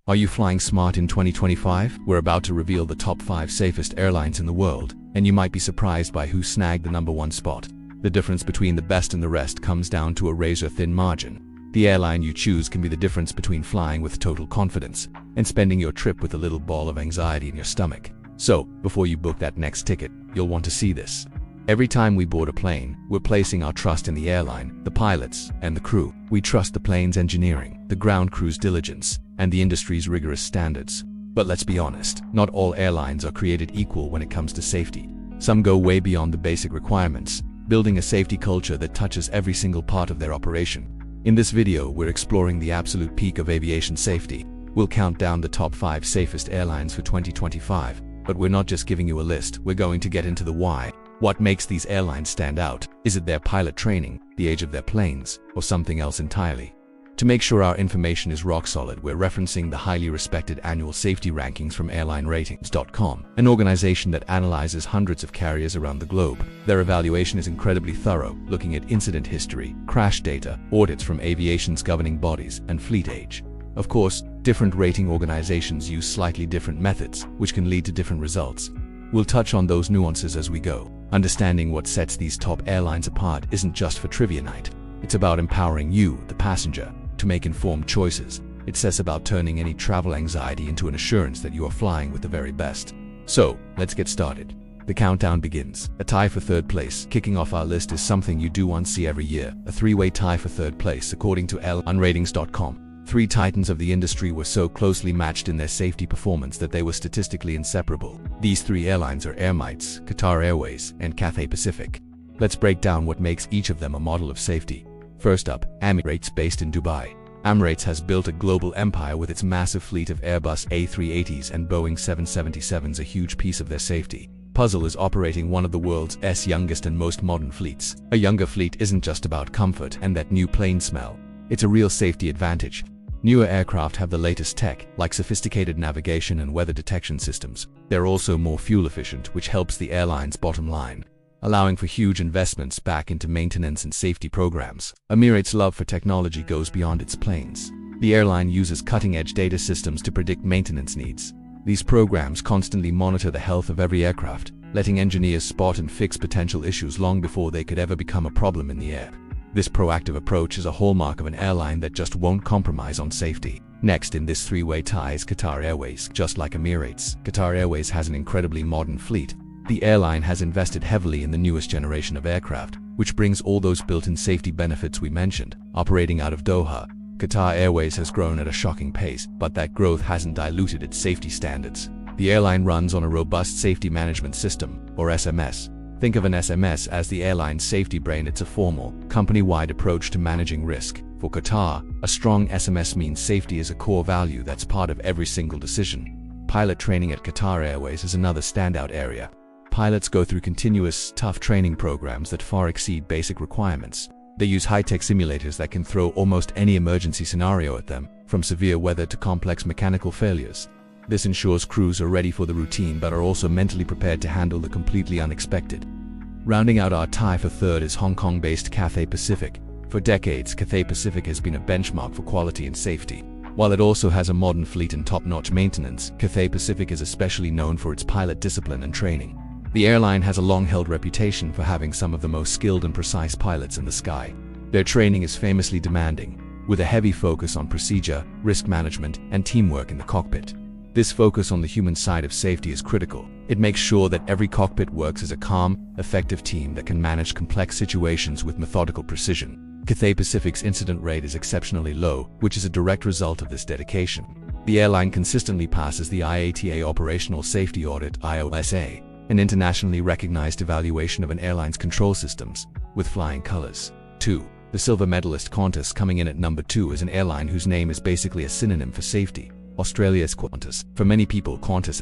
Are you flying smart in 2025? We're about to reveal the top 5 safest airlines in the world, and you might be surprised by who snagged the #1 spot. The difference between the best and the rest comes down to a razor-thin margin. The airline you choose can be the difference between flying with total confidence and spending your trip with a little ball of anxiety in your stomach. So, before you book that next ticket, you'll want to see this. Every time we board a plane, we're placing our trust in the airline, the pilots, and the crew. We trust the plane's engineering, the ground crew's diligence, and the industry's rigorous standards. But let's be honest, not all airlines are created equal when it comes to safety. Some go way beyond the basic requirements, building a safety culture that touches every single part of their operation. In this video, we're exploring the absolute peak of aviation safety. We'll count down the top 5 safest airlines for 2025, but we're not just giving you a list, we're going to get into the why. What makes these airlines stand out? Is it their pilot training, the age of their planes, or something else entirely? To make sure our information is rock solid, we're referencing the highly respected annual safety rankings from airlineratings.com, an organization that analyzes hundreds of carriers around the globe. Their evaluation is incredibly thorough, looking at incident history, crash data, audits from aviation's governing bodies, and fleet age. Of course, different rating organizations use slightly different methods, which can lead to different results. We'll touch on those nuances as we go. Understanding what sets these top airlines apart isn't just for trivia night. It's about empowering you, the passenger, to make informed choices. It says about turning any travel anxiety into an assurance that you are flying with the very best. So, let's get started. The countdown begins. A tie for third place. Kicking off our list is something you do once see every year. A three-way tie for third place, according to airlineratings.com. 3 titans of the industry were so closely matched in their safety performance that they were statistically inseparable. These 3 airlines are Emirates, Qatar Airways, and Cathay Pacific. Let's break down what makes each of them a model of safety. First up, Emirates, based in Dubai. Emirates has built a global empire with its massive fleet of Airbus A380s and Boeing 777s, a huge piece of their safety puzzle is operating one of the world's youngest and most modern fleets. A younger fleet isn't just about comfort and that new plane smell. It's a real safety advantage. Newer aircraft have the latest tech, like sophisticated navigation and weather detection systems. They're also more fuel efficient, which helps the airline's bottom line, allowing for huge investments back into maintenance and safety programs. Emirates' love for technology goes beyond its planes. The airline uses cutting-edge data systems to predict maintenance needs. These programs constantly monitor the health of every aircraft, letting engineers spot and fix potential issues long before they could ever become a problem in the air. This proactive approach is a hallmark of an airline that just won't compromise on safety. Next in this three-way tie is Qatar Airways. Just like Emirates, Qatar Airways has an incredibly modern fleet. The airline has invested heavily in the newest generation of aircraft, which brings all those built-in safety benefits we mentioned. Operating out of Doha, Qatar Airways has grown at a shocking pace, but that growth hasn't diluted its safety standards. The airline runs on a robust safety management system, or SMS. Think of an SMS as the airline's safety brain. It's a formal, company-wide approach to managing risk. For Qatar, a strong SMS means safety is a core value that's part of every single decision. Pilot training at Qatar Airways is another standout area. Pilots go through continuous, tough training programs that far exceed basic requirements. They use high-tech simulators that can throw almost any emergency scenario at them, from severe weather to complex mechanical failures. This ensures crews are ready for the routine but are also mentally prepared to handle the completely unexpected. Rounding out our tie for third is Hong Kong-based Cathay Pacific. For decades, Cathay Pacific has been a benchmark for quality and safety. While it also has a modern fleet and top-notch maintenance, Cathay Pacific is especially known for its pilot discipline and training. The airline has a long-held reputation for having some of the most skilled and precise pilots in the sky. Their training is famously demanding, with a heavy focus on procedure, risk management, and teamwork in the cockpit. This focus on the human side of safety is critical. It makes sure that every cockpit works as a calm, effective team that can manage complex situations with methodical precision. Cathay Pacific's incident rate is exceptionally low, which is a direct result of this dedication. The airline consistently passes the IATA Operational Safety Audit (IOSA), an internationally recognized evaluation of an airline's control systems, with flying colors. 2. The silver medalist Qantas, coming in at number 2, is an airline whose name is basically a synonym for safety. Australia's Qantas. For many people, Qantas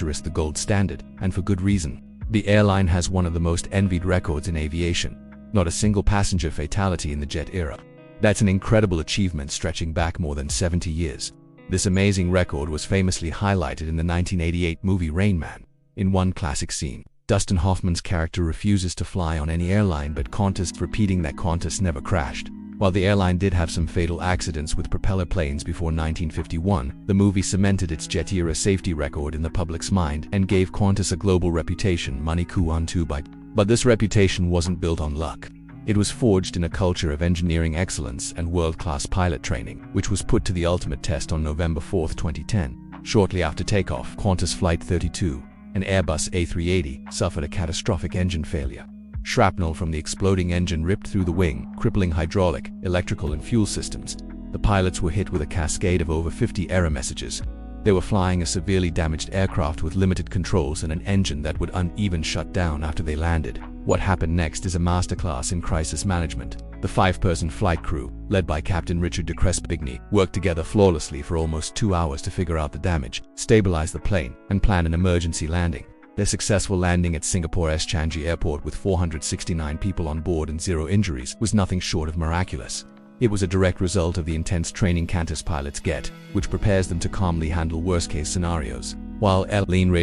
is the gold standard, and for good reason. The airline has one of the most envied records in aviation. Not a single passenger fatality in the jet era. That's an incredible achievement stretching back more than 70 years. This amazing record was famously highlighted in the 1988 movie Rain Man. In one classic scene, Dustin Hoffman's character refuses to fly on any airline but Qantas, repeating that Qantas never crashed. While the airline did have some fatal accidents with propeller planes before 1951, the movie cemented its jet-era safety record in the public's mind and gave Qantas a global reputation, money coup on two by. But this reputation wasn't built on luck. It was forged in a culture of engineering excellence and world-class pilot training, which was put to the ultimate test on November 4, 2010. Shortly after takeoff, Qantas Flight 32, an Airbus A380, suffered a catastrophic engine failure. Shrapnel from the exploding engine ripped through the wing, crippling hydraulic, electrical and fuel systems. The pilots were hit with a cascade of over 50 error messages. They were flying a severely damaged aircraft with limited controls and an engine that would uneven shut down after they landed. What happened next is a masterclass in crisis management. The 5-person flight crew, led by Captain Richard de Crespigny, worked together flawlessly for almost 2 hours to figure out the damage, stabilize the plane, and plan an emergency landing. Their successful landing at Singapore's Changi Airport with 469 people on board and 0 injuries was nothing short of miraculous. It was a direct result of the intense training Qantas pilots get, which prepares them to calmly handle worst-case scenarios. While Airline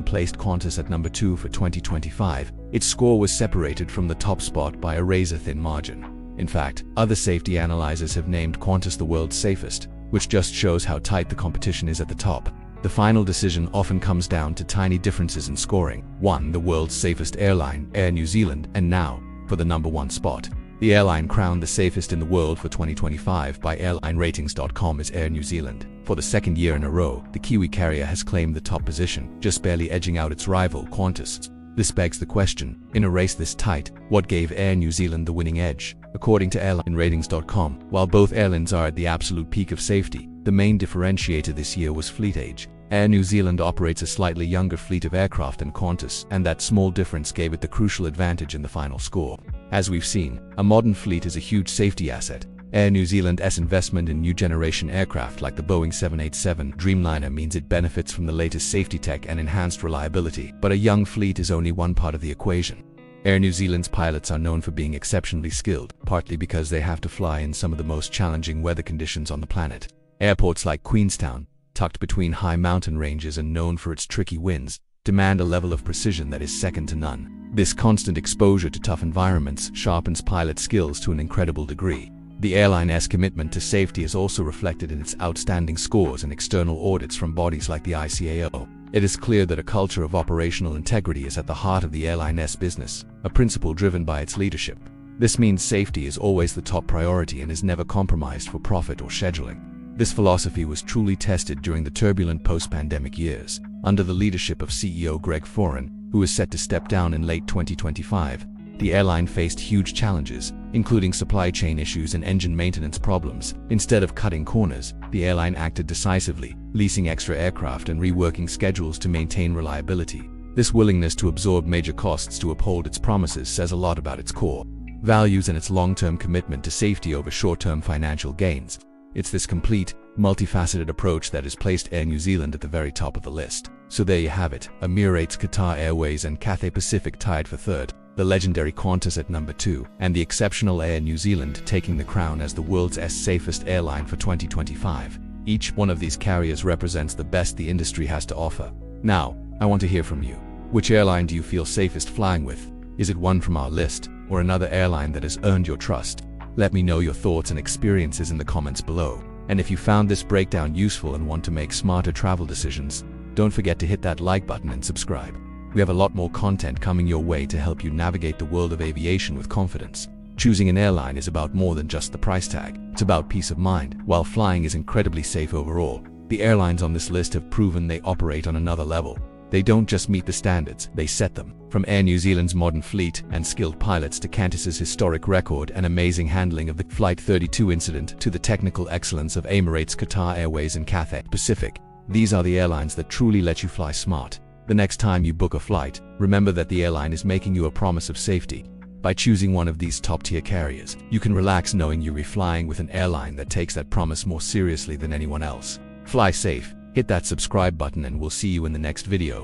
placed Qantas at number 2 for 2025, its score was separated from the top spot by a razor-thin margin. In fact, other safety analyzers have named Qantas the world's safest, which just shows how tight the competition is at the top. The final decision often comes down to tiny differences in scoring. 1. The world's safest airline, Air New Zealand, and now, for the number 1 spot. The airline crowned the safest in the world for 2025 by airlineratings.com is Air New Zealand. For the second year in a row, the Kiwi carrier has claimed the top position, just barely edging out its rival, Qantas. This begs the question, in a race this tight, what gave Air New Zealand the winning edge? According to airlineratings.com, while both airlines are at the absolute peak of safety, the main differentiator this year was fleet age. Air New Zealand operates a slightly younger fleet of aircraft than Qantas, and that small difference gave it the crucial advantage in the final score. As we've seen, a modern fleet is a huge safety asset. Air New Zealand's investment in new generation aircraft like the Boeing 787 Dreamliner means it benefits from the latest safety tech and enhanced reliability, but a young fleet is only one part of the equation. Air New Zealand's pilots are known for being exceptionally skilled, partly because they have to fly in some of the most challenging weather conditions on the planet. Airports like Queenstown, tucked between high mountain ranges and known for its tricky winds, demand a level of precision that is second to none. This constant exposure to tough environments sharpens pilot skills to an incredible degree. The airline's commitment to safety is also reflected in its outstanding scores and external audits from bodies like the ICAO. It is clear that a culture of operational integrity is at the heart of the airline's business, a principle driven by its leadership. This means safety is always the top priority and is never compromised for profit or scheduling. This philosophy was truly tested during the turbulent post-pandemic years. Under the leadership of CEO Greg Foran, who is set to step down in late 2025, the airline faced huge challenges, including supply chain issues and engine maintenance problems. Instead of cutting corners, the airline acted decisively, leasing extra aircraft and reworking schedules to maintain reliability. This willingness to absorb major costs to uphold its promises says a lot about its core values and its long-term commitment to safety over short-term financial gains. It's this complete, multifaceted approach that has placed Air New Zealand at the very top of the list. So there you have it, Emirates, Qatar Airways and Cathay Pacific tied for third, the legendary Qantas at number 2, and the exceptional Air New Zealand taking the crown as the world's safest airline for 2025. Each one of these carriers represents the best the industry has to offer. Now, I want to hear from you. Which airline do you feel safest flying with? Is it one from our list, or another airline that has earned your trust? Let me know your thoughts and experiences in the comments below. And if you found this breakdown useful and want to make smarter travel decisions, don't forget to hit that like button and subscribe. We have a lot more content coming your way to help you navigate the world of aviation with confidence. Choosing an airline is about more than just the price tag. It's about peace of mind. While flying is incredibly safe overall, the airlines on this list have proven they operate on another level. They don't just meet the standards, they set them. From Air New Zealand's modern fleet and skilled pilots to Qantas's historic record and amazing handling of the Flight 32 incident to the technical excellence of Emirates, Qatar Airways and Cathay Pacific, these are the airlines that truly let you fly smart. The next time you book a flight, remember that the airline is making you a promise of safety. By choosing one of these top-tier carriers, you can relax knowing you're flying with an airline that takes that promise more seriously than anyone else. Fly safe. Hit that subscribe button and we'll see you in the next video.